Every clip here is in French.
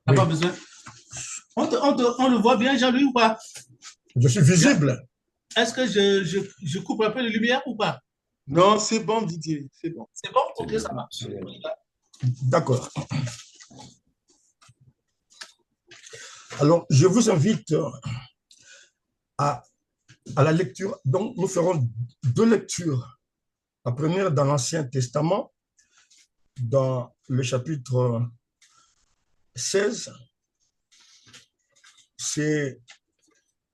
T'as Oui, pas besoin. On le voit bien, Jean-Louis, ou pas? je suis visible. Est-ce que je coupe un peu de lumière ou pas? Non, c'est bon, Didier, c'est bon. C'est bon? C'est Ok, bien. ça marche. D'accord. Alors, je vous invite à, à la lecture. Donc, nous ferons deux lectures. La première dans l'Ancien Testament, dans le chapitre 16. C'est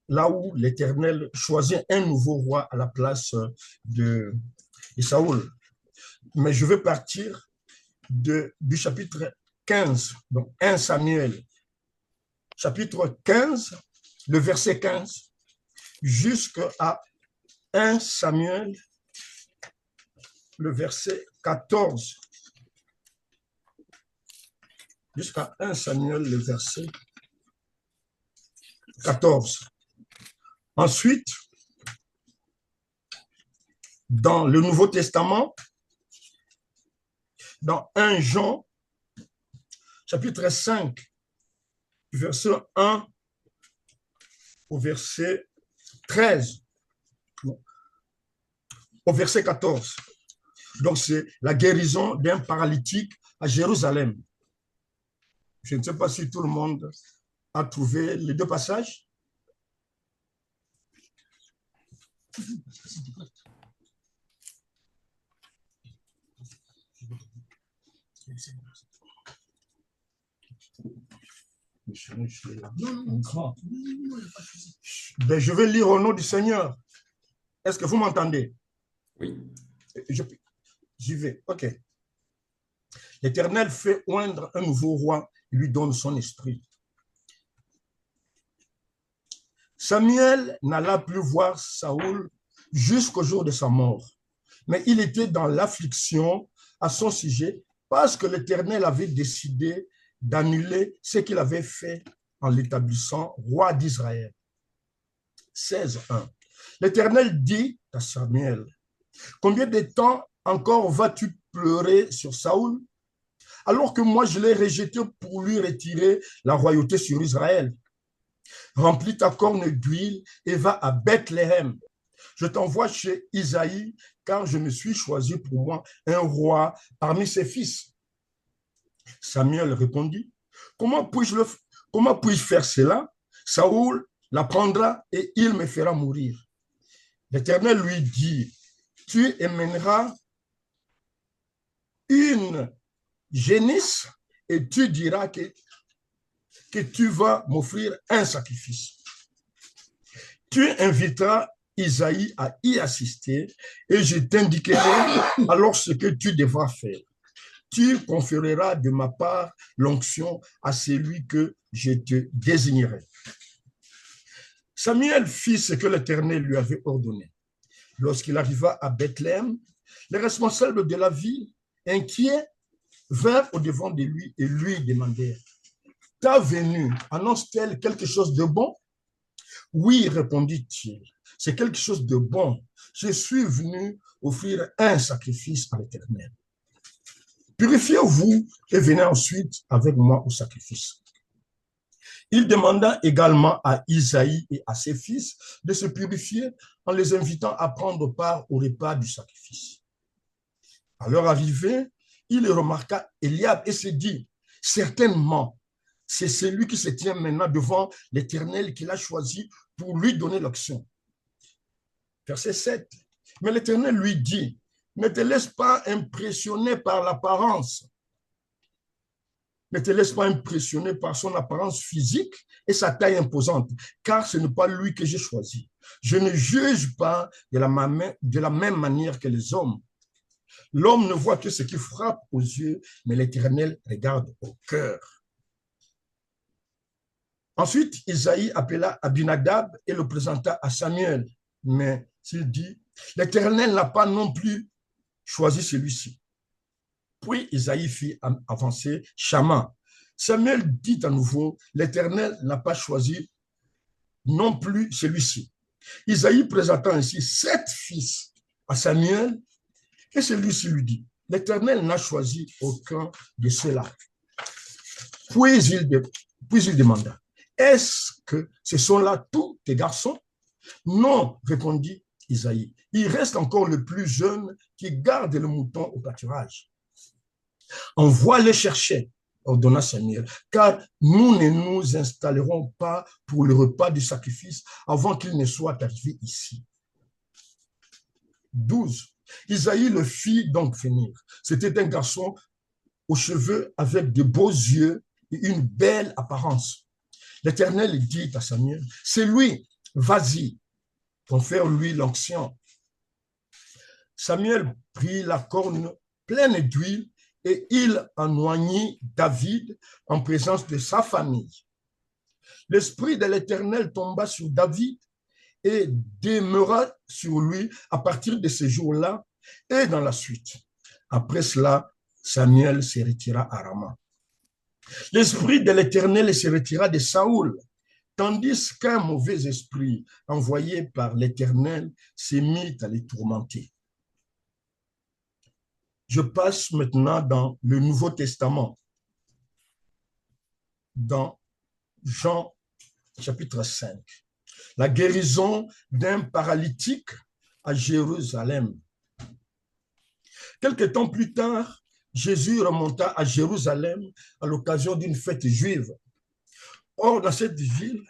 là où l'Éternel choisit un nouveau roi à la place de Saoul. Mais je vais partir du chapitre 15, donc 1 Samuel, chapitre 15, le verset 15, jusqu'à 1 Samuel, le verset 14. Jusqu'à 1 Samuel, le verset 14. Ensuite, dans le Nouveau Testament, dans 1 Jean, chapitre 5, verset 1 au verset 13, au verset 14. Donc, c'est la guérison d'un paralytique à Jérusalem. Je ne sais pas si tout le monde a trouvé les deux passages. Ben, je vais lire au nom du Seigneur. Est-ce que vous m'entendez? Oui. J'y vais. OK. L'Éternel fait oindre un nouveau roi, il lui donne son esprit. Samuel n'alla plus voir Saoul jusqu'au jour de sa mort, mais il était dans l'affliction à son sujet parce que l'Éternel avait décidé d'annuler ce qu'il avait fait en l'établissant roi d'Israël. 16:1. L'Éternel dit à Samuel, combien de temps encore vas-tu pleurer sur Saoul, alors que moi je l'ai rejeté pour lui retirer la royauté sur Israël? Remplis ta corne d'huile et va à Bethléem. Je t'envoie chez Isaïe, car je me suis choisi pour moi un roi parmi ses fils. Samuel répondit, comment puis-je faire cela? Saoul la prendra et il me fera mourir. L'Éternel lui dit, tu emmèneras une génisse et tu diras que tu vas m'offrir un sacrifice. Tu inviteras Isaïe à y assister et je t'indiquerai alors ce que tu devras faire. Tu conféreras de ma part l'onction à celui que je te désignerai. Samuel fit ce que l'Éternel lui avait ordonné. Lorsqu'il arriva à Bethléem, les responsables de la ville, inquiets, vinrent au-devant de lui et lui demandèrent, ta venue annonce-t-elle quelque chose de bon? Oui, répondit-il, c'est quelque chose de bon. Je suis venu offrir un sacrifice à l'Éternel. Purifiez-vous et venez ensuite avec moi au sacrifice. Il demanda également à Isaïe et à ses fils de se purifier en les invitant à prendre part au repas du sacrifice. À leur arrivée, il remarqua Eliab et se dit, certainement, c'est celui qui se tient maintenant devant l'Éternel qu'il a choisi pour lui donner l'onction. Verset 7. Mais l'Éternel lui dit, ne te laisse pas impressionner par l'apparence. Ne te laisse pas impressionner par son apparence physique et sa taille imposante, car ce n'est pas lui que j'ai choisi. Je ne juge pas de la même manière que les hommes. L'homme ne voit que ce qui frappe aux yeux, mais l'Éternel regarde au cœur. Ensuite, Isaïe appela Abinadab et le présenta à Samuel. Mais s'il dit, l'Éternel n'a pas non plus choisi celui-ci. Puis Isaïe fit avancer Shama. Samuel dit à nouveau, l'Éternel n'a pas choisi non plus celui-ci. Isaïe présenta ainsi 7 fils à Samuel et celui-ci lui dit, l'Éternel n'a choisi aucun de ceux-là. Puis il demanda, est-ce que ce sont là tous tes garçons? Non, répondit Isaïe. Il reste encore le plus jeune qui garde le mouton au pâturage. Envoie les chercher, ordonna Samuel, car nous ne nous installerons pas pour le repas du sacrifice avant qu'il ne soit arrivé ici. 12. Isaïe le fit donc venir. C'était un garçon aux cheveux avec de beaux yeux et une belle apparence. L'Éternel dit à Samuel, c'est lui, vas-y, confère-lui l'onction. Samuel prit la corne pleine d'huile et il anoignit David en présence de sa famille. L'Esprit de l'Éternel tomba sur David et demeura sur lui à partir de ce jour-là et dans la suite. Après cela, Samuel se retira à Rama. L'Esprit de l'Éternel se retira de Saoul, tandis qu'un mauvais esprit envoyé par l'Éternel s'est mis à les tourmenter. Je passe maintenant dans le Nouveau Testament, dans Jean chapitre 5. La guérison d'un paralytique à Jérusalem. Quelque temps plus tard, Jésus remonta à Jérusalem à l'occasion d'une fête juive. Or, dans cette ville,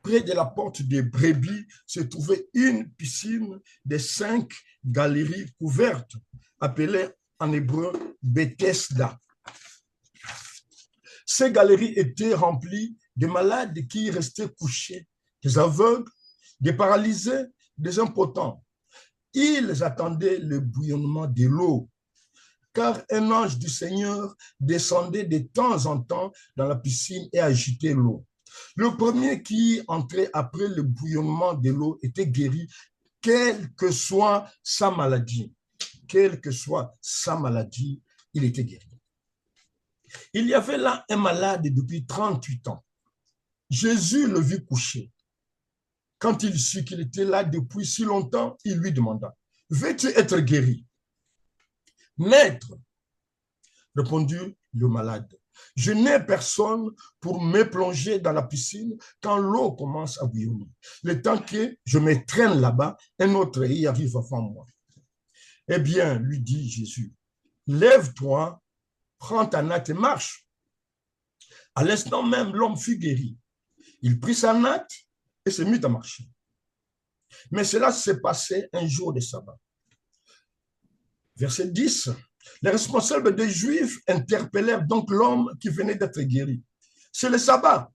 près de la porte des brebis, se trouvait une piscine de 5 galeries couvertes, appelée en hébreu Bethesda. Ces galeries étaient remplies de malades qui restaient couchés, des aveugles, des paralysés, des impotents. Ils attendaient le bouillonnement de l'eau, car un ange du Seigneur descendait de temps en temps dans la piscine et agitait l'eau. Le premier qui entrait après le bouillonnement de l'eau était guéri, quelle que soit sa maladie. Quelle que soit sa maladie, il était guéri. Il y avait là un malade depuis 38 ans. Jésus le vit coucher. Quand il sut qu'il était là depuis si longtemps, il lui demanda, « Veux-tu être guéri ?» « Maître, répondit le malade, je n'ai personne pour me plonger dans la piscine quand l'eau commence à bouillonner. Le temps que je me traîne là-bas, un autre y arrive avant moi. Eh bien, lui dit Jésus, lève-toi, prends ta natte et marche. À l'instant même, l'homme fut guéri. Il prit sa natte et se mit à marcher. Mais cela s'est passé un jour de sabbat. Verset 10. Les responsables des Juifs interpellèrent donc l'homme qui venait d'être guéri. C'est le sabbat.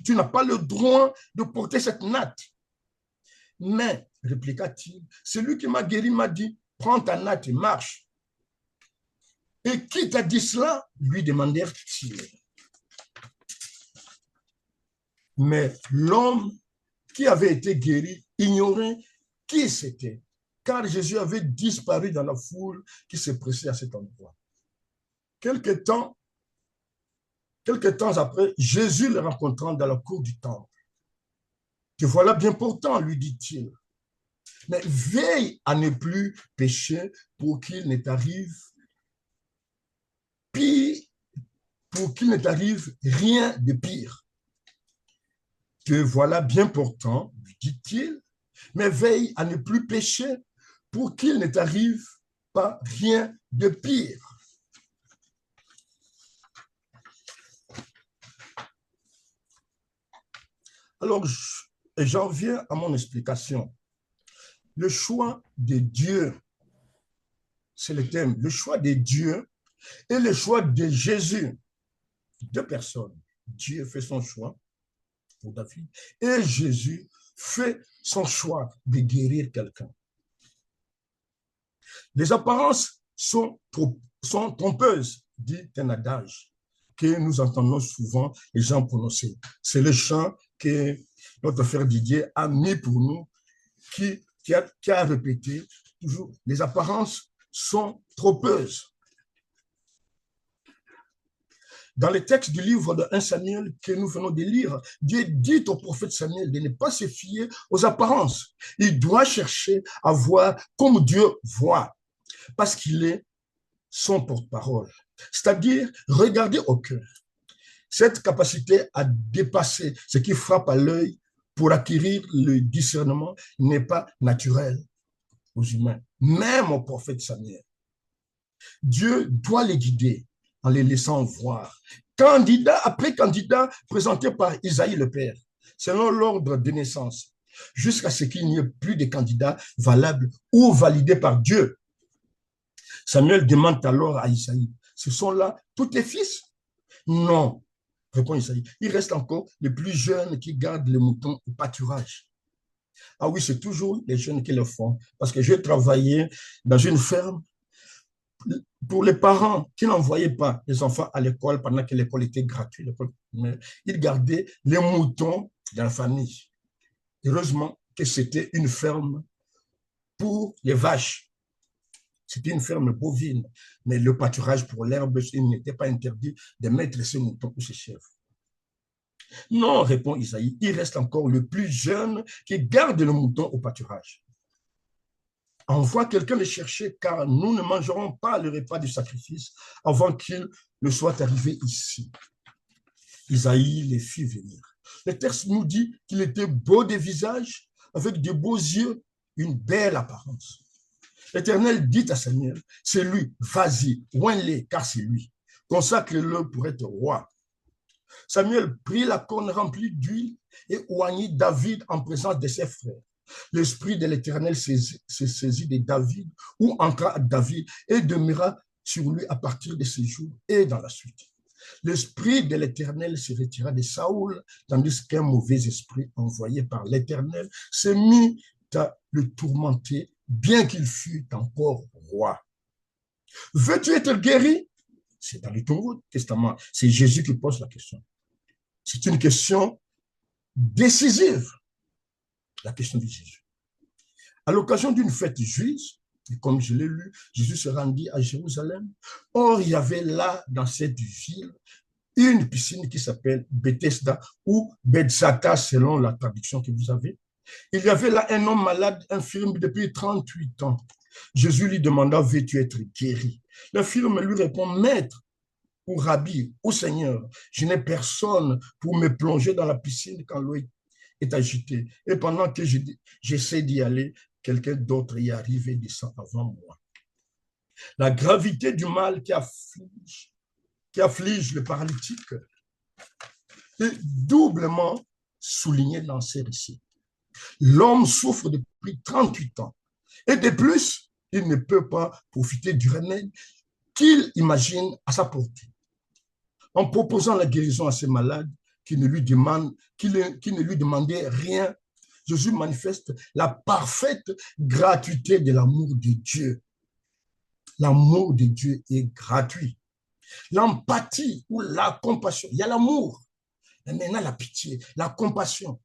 Tu n'as pas le droit de porter cette natte. Mais, répliqua-t-il, celui qui m'a guéri m'a dit, prends ta natte et marche. Et qui t'a dit cela? Lui demandèrent-ils. Mais l'homme qui avait été guéri ignorait qui c'était, car Jésus avait disparu dans la foule qui se pressait à cet endroit. Quelque temps après, Jésus le rencontrant dans la cour du temple. « Te voilà bien portant, lui dit-il. Mais veille à ne plus pécher pour qu'il ne t'arrive rien de pire. Te voilà bien portant, lui dit-il, mais veille à ne plus pécher pour qu'il ne t'arrive pas rien de pire. » Alors, j'en viens à mon explication. Le choix de Dieu, c'est le thème, le choix de Dieu et le choix de Jésus. Deux personnes. Dieu fait son choix pour David et Jésus fait son choix de guérir quelqu'un. Les apparences sont trompeuses, dit un adage que nous entendons souvent les gens prononcer. C'est le chant que notre frère Didier a mis pour nous, qui a répété toujours, les apparences sont trompeuses. Dans le texte du livre de 1 Samuel que nous venons de lire, Dieu dit au prophète Samuel de ne pas se fier aux apparences. Il doit chercher à voir comme Dieu voit, parce qu'il est son porte-parole. C'est-à-dire regarder au cœur. Cette capacité à dépasser ce qui frappe à l'œil pour acquérir le discernement n'est pas naturelle aux humains, même au prophète Samuel. Dieu doit les guider en les laissant voir. Candidat après candidat présenté par Isaïe le Père, selon l'ordre de naissance, jusqu'à ce qu'il n'y ait plus de candidats valables ou validés par Dieu. Samuel demande alors à Isaïe, ce sont là tous tes fils? Non, répond Isaïe. Il reste encore les plus jeunes qui gardent les moutons au pâturage. Ah oui, c'est toujours les jeunes qui le font. Parce que j'ai travaillé dans une ferme pour les parents qui n'envoyaient pas les enfants à l'école pendant que l'école était gratuite. Mais ils gardaient les moutons dans la famille. Heureusement que c'était une ferme pour les vaches. C'était une ferme bovine. Mais le pâturage pour l'herbe, il n'était pas interdit de mettre ces moutons ou ces chèvres. Non, répond Isaïe, il reste encore le plus jeune qui garde le mouton au pâturage. Envoie quelqu'un les chercher, car nous ne mangerons pas le repas du sacrifice avant qu'il ne soit arrivé ici. Isaïe les fit venir. Le texte nous dit qu'il était beau de visage, avec de beaux yeux, une belle apparence. L'Éternel dit à Samuel, c'est lui, vas-y, oins-le, car c'est lui. Consacre-le pour être roi. Samuel prit la corne remplie d'huile et oignit David en présence de ses frères. L'esprit de l'Éternel se saisit de David, ou entra à David et demeura sur lui à partir de ce jour et dans la suite. L'esprit de l'Éternel se retira de Saoul, tandis qu'un mauvais esprit envoyé par l'Éternel se mit à le tourmenter, bien qu'il fût encore roi. Veux-tu être guéri? C'est dans le Nouveau Testament. C'est Jésus qui pose la question. C'est une question décisive, la question de Jésus. À l'occasion d'une fête juive, et comme je l'ai lu, Jésus se rendit à Jérusalem. Or, il y avait là, dans cette ville, une piscine qui s'appelle Bethesda ou Bethzata, selon la traduction que vous avez. Il y avait là un homme malade, infirme depuis 38 ans. Jésus lui demanda, veux-tu être guéri? L'infirme lui répond, maître, ou rabbi, ou seigneur, je n'ai personne pour me plonger dans la piscine quand l'eau est agitée. Et pendant que j'essaie d'y aller, quelqu'un d'autre y arrive et descend avant moi. La gravité du mal qui afflige le paralytique est doublement soulignée dans ces récits. L'homme souffre depuis 38 ans. Et de plus, il ne peut pas profiter du remède qu'il imagine à sa portée. En proposant la guérison à ces malades qui ne lui demandaient rien, Jésus manifeste la parfaite gratuité de l'amour de Dieu. L'amour de Dieu est gratuit. L'empathie ou la compassion, il y a l'amour, mais maintenant la pitié, la compassion.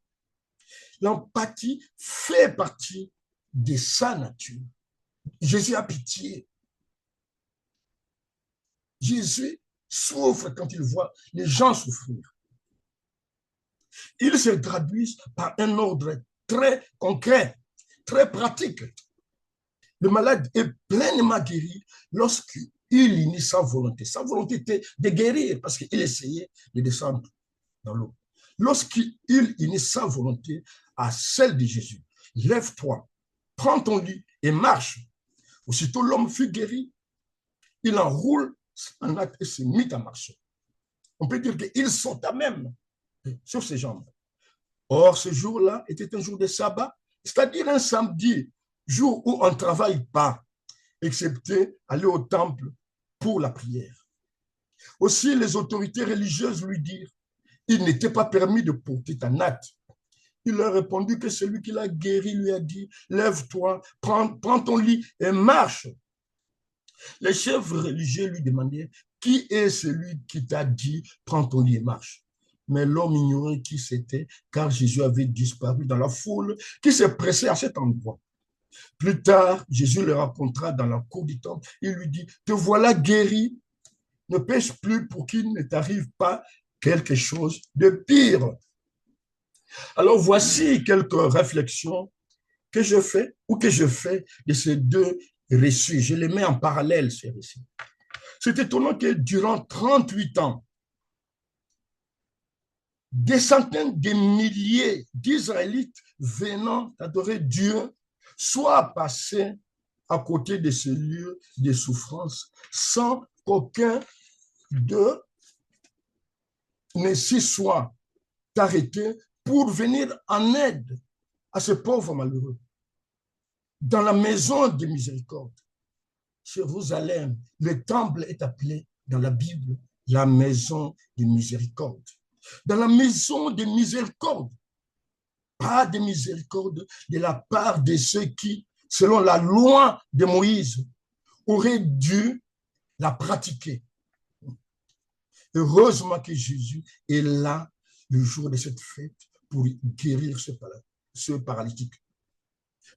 L'empathie fait partie de sa nature. Jésus a pitié. Jésus souffre quand il voit les gens souffrir. Il se traduit par un ordre très concret, très pratique. Le malade est pleinement guéri lorsqu'il unit sa volonté. Sa volonté était de guérir parce qu'il essayait de descendre dans l'eau. Lorsqu'il unit sa volonté à celle de Jésus, lève-toi, prends ton lit et marche. Aussitôt l'homme fut guéri, il enroule en acte et se mit à marcher. On peut dire qu'il sauta même sur ses jambes. Or, ce jour-là était un jour de sabbat, c'est-à-dire un samedi, jour où on ne travaille pas, excepté aller au temple pour la prière. Aussi, les autorités religieuses lui dirent, il n'était pas permis de porter ta natte. Il leur répondit que celui qui l'a guéri lui a dit, lève-toi, prends ton lit et marche. Les chefs religieux lui demandaient, qui est celui qui t'a dit, prends ton lit et marche? Mais l'homme ignorait qui c'était, car Jésus avait disparu dans la foule qui s'est pressée à cet endroit. Plus tard, Jésus le rencontra dans la cour du temple. Il lui dit, te voilà guéri, ne pêche plus pour qu'il ne t'arrive pas quelque chose de pire. Alors voici quelques réflexions que je fais de ces deux récits. Je les mets en parallèle, ces récits. C'est étonnant que durant 38 ans, des centaines de milliers d'Israélites venant adorer Dieu soient passés à côté de ce lieu de souffrance sans qu'aucun d'eux ne s'y soit arrêté pour venir en aide à ces pauvres malheureux. Dans la maison de miséricorde, Jérusalem, le temple est appelé dans la Bible la maison de miséricorde. Dans la maison de miséricorde, pas de miséricorde de la part de ceux qui, selon la loi de Moïse, auraient dû la pratiquer. Heureusement que Jésus est là le jour de cette fête pour guérir ce paralytique.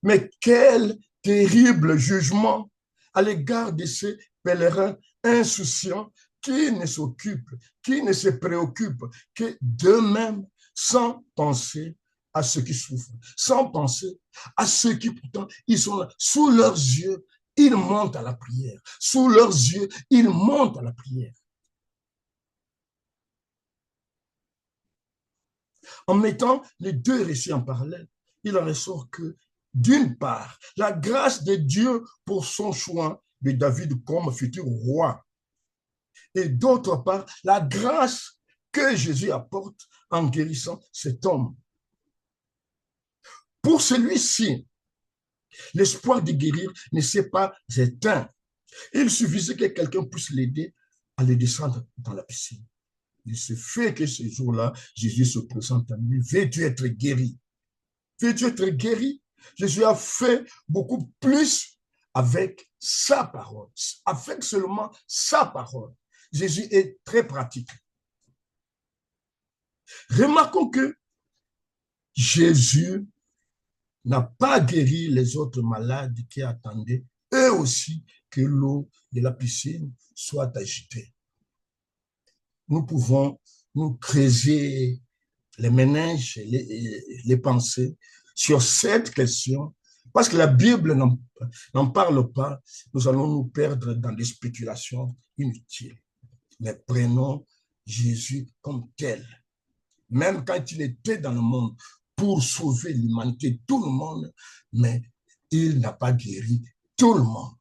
Mais quel terrible jugement à l'égard de ces pèlerins insouciants qui ne s'occupent, qui ne se préoccupent que d'eux-mêmes sans penser à ceux qui souffrent, sans penser à ceux qui pourtant, ils sont là, sous leurs yeux, ils montent à la prière. Sous leurs yeux, ils montent à la prière. En mettant les deux récits en parallèle, il en ressort que, d'une part, la grâce de Dieu pour son choix de David comme futur roi, et d'autre part, la grâce que Jésus apporte en guérissant cet homme. Pour celui-ci, l'espoir de guérir ne s'est pas éteint. Il suffisait que quelqu'un puisse l'aider à le descendre dans la piscine. Il se fait que ce jour-là, Jésus se présente à lui. Veux-tu être guéri? Veux-tu être guéri? Jésus a fait beaucoup plus avec sa parole, avec seulement sa parole. Jésus est très pratique. Remarquons que Jésus n'a pas guéri les autres malades qui attendaient, eux aussi, que l'eau de la piscine soit agitée. Nous pouvons nous creuser les méninges, les pensées sur cette question, parce que la Bible n'en parle pas, nous allons nous perdre dans des spéculations inutiles. Mais prenons Jésus comme tel. Même quand il était dans le monde pour sauver l'humanité, tout le monde, mais il n'a pas guéri tout le monde.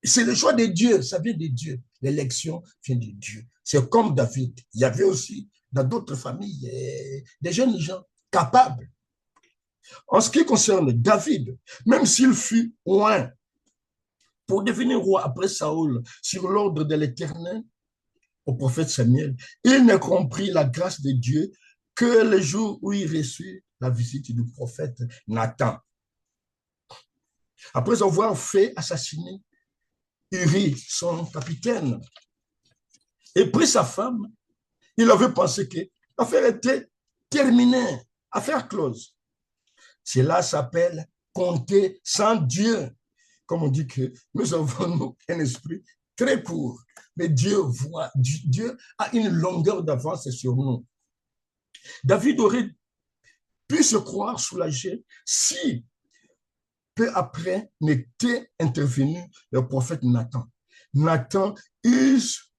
C'est le choix de Dieu, ça vient de Dieu. L'élection vient de Dieu. C'est comme David. Il y avait aussi dans d'autres familles des jeunes gens capables. En ce qui concerne David, même s'il fut loin pour devenir roi après Saül sur l'ordre de l'Éternel au prophète Samuel, il ne comprit la grâce de Dieu que le jour où il reçut la visite du prophète Nathan. Après avoir fait assassiner Uri, son capitaine, et pris sa femme, il avait pensé que l'affaire était terminée, affaire close. Cela s'appelle compter sans Dieu. Comme on dit que nous avons un esprit très court, mais Dieu a une longueur d'avance sur nous. David aurait pu se croire soulagé si peu après n'était intervenu le prophète Nathan. Nathan use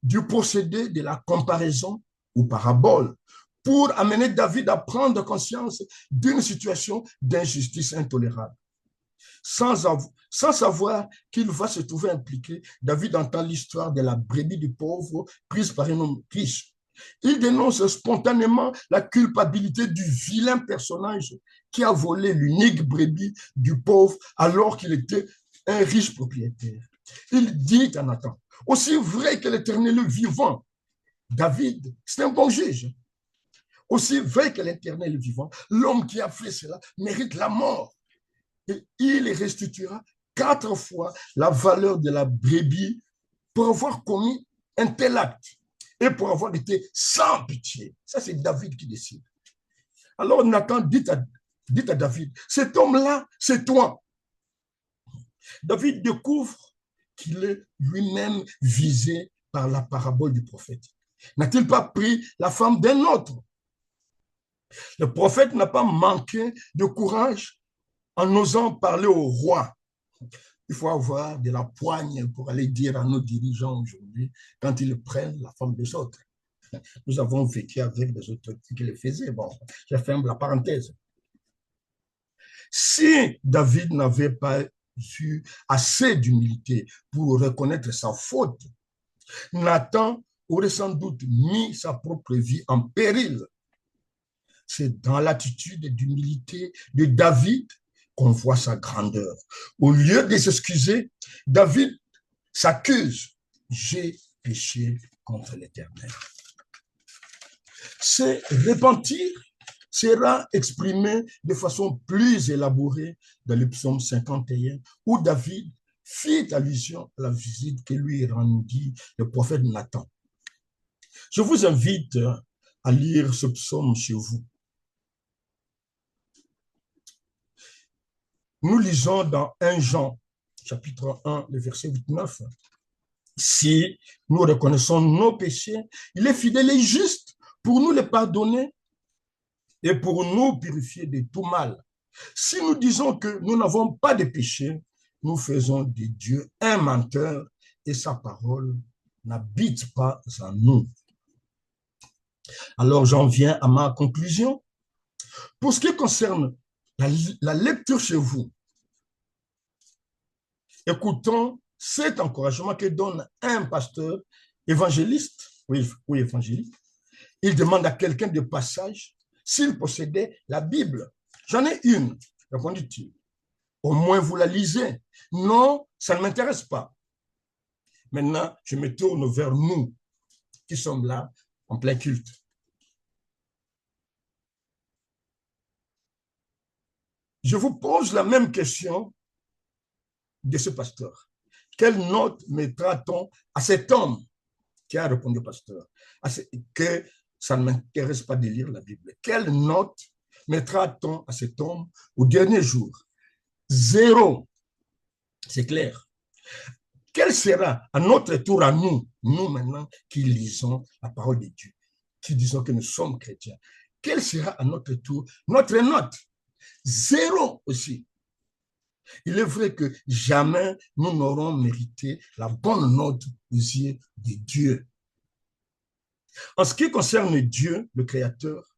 du procédé de la comparaison ou parabole pour amener David à prendre conscience d'une situation d'injustice intolérable. Sans savoir qu'il va se trouver impliqué, David entend l'histoire de la brebis du pauvre prise par un homme riche. Il dénonce spontanément la culpabilité du vilain personnage qui a volé l'unique brebis du pauvre alors qu'il était un riche propriétaire. Il dit à Nathan, aussi vrai que l'Éternel est vivant, David, c'est un bon juge. Aussi vrai que l'Éternel est vivant, l'homme qui a fait cela mérite la mort. Et il restituera 4 fois la valeur de la brebis pour avoir commis un tel acte et pour avoir été sans pitié. Ça, c'est David qui décide. Alors Nathan dit à David, cet homme-là, c'est toi. David découvre qu'il est lui-même visé par la parabole du prophète. N'a-t-il pas pris la femme d'un autre? Le prophète n'a pas manqué de courage en osant parler au roi. Il faut avoir de la poigne pour aller dire à nos dirigeants aujourd'hui quand ils prennent la femme des autres. Nous avons vécu avec des autorités qui le faisaient. Bon, je ferme la parenthèse. Si David n'avait pas eu assez d'humilité pour reconnaître sa faute, Nathan aurait sans doute mis sa propre vie en péril. C'est dans l'attitude d'humilité de David qu'on voit sa grandeur. Au lieu de s'excuser, David s'accuse. J'ai péché contre l'Éternel. Ce repentir sera exprimé de façon plus élaborée dans le psaume 51, où David fit allusion à la visite que lui rendit le prophète Nathan. Je vous invite à lire ce psaume chez vous. Nous lisons dans 1 Jean, chapitre 1, le verset 8-9. Si nous reconnaissons nos péchés, il est fidèle et juste pour nous les pardonner et pour nous purifier de tout mal. Si nous disons que nous n'avons pas de péché, nous faisons de Dieu un menteur et sa parole n'habite pas en nous. Alors j'en viens à ma conclusion. Pour ce qui concerne la lecture chez vous, écoutons cet encouragement que donne un pasteur évangéliste, oui, évangéliste. Il demande à quelqu'un de passage s'il possédait la Bible. J'en ai une, répondit-il. Au moins vous la lisez. Non, ça ne m'intéresse pas. Maintenant, je me tourne vers nous qui sommes là en plein culte. Je vous pose la même question de ce pasteur. Quelle note mettra-t-on à cet homme qui a répondu au pasteur que ça ne m'intéresse pas de lire la Bible? Quelle note mettra-t-on à cet homme au dernier jour? 0. C'est clair. Quel sera à notre tour à nous maintenant qui lisons la parole de Dieu, qui disons que nous sommes chrétiens, quelle sera à notre tour notre note? 0 aussi. Il est vrai que jamais nous n'aurons mérité la bonne note aux yeux de Dieu. En ce qui concerne Dieu, le Créateur,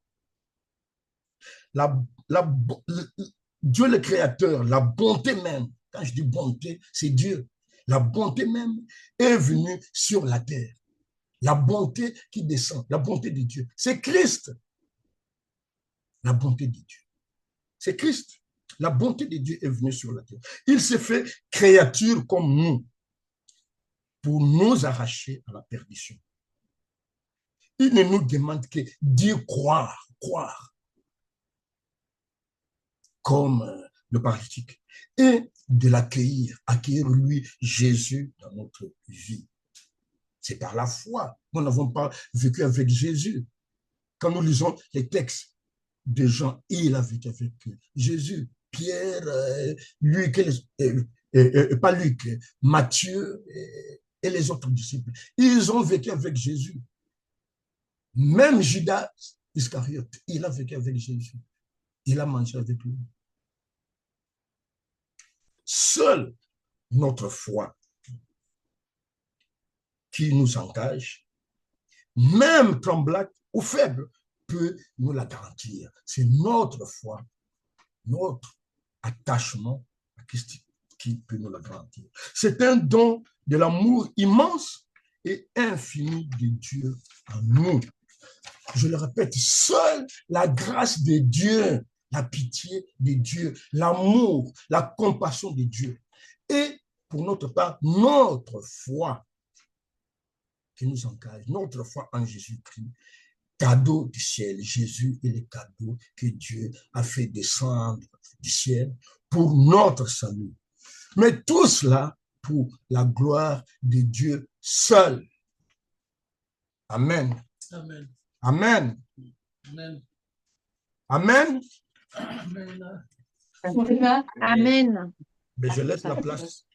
Dieu le Créateur, la bonté même, quand je dis bonté, c'est Dieu. La bonté même est venue sur la terre. La bonté qui descend, la bonté de Dieu, c'est Christ. La bonté de Dieu, c'est Christ. La bonté de Dieu est venue sur la terre. Il s'est fait créature comme nous pour nous arracher à la perdition. Il ne nous demande que d'y croire, comme le paralytique, et de l'accueillir, accueillir lui, Jésus, dans notre vie. C'est par la foi. Nous n'avons pas vécu avec Jésus. Quand nous lisons les textes de Jean, il a vécu avec Jésus. Pierre, Luc, pas Luc, Matthieu et les autres disciples. Ils ont vécu avec Jésus. Même Judas Iscariote, il a vécu avec Jésus. Il a mangé avec lui. Seule notre foi qui nous engage, même tremblante ou faible, peut nous la garantir. C'est notre foi, notre attachement à Christ qui peut nous la garantir. C'est un don de l'amour immense et infini de Dieu en nous. Je le répète, seule la grâce de Dieu, la pitié de Dieu, l'amour, la compassion de Dieu et pour notre part, notre foi qui nous engage, notre foi en Jésus-Christ, cadeau du ciel. Jésus est le cadeau que Dieu a fait descendre du ciel pour notre salut. Mais tout cela pour la gloire de Dieu seul. Amen. Amen. Amen. Amen. Amen. Amen. Amen. Mais je laisse la place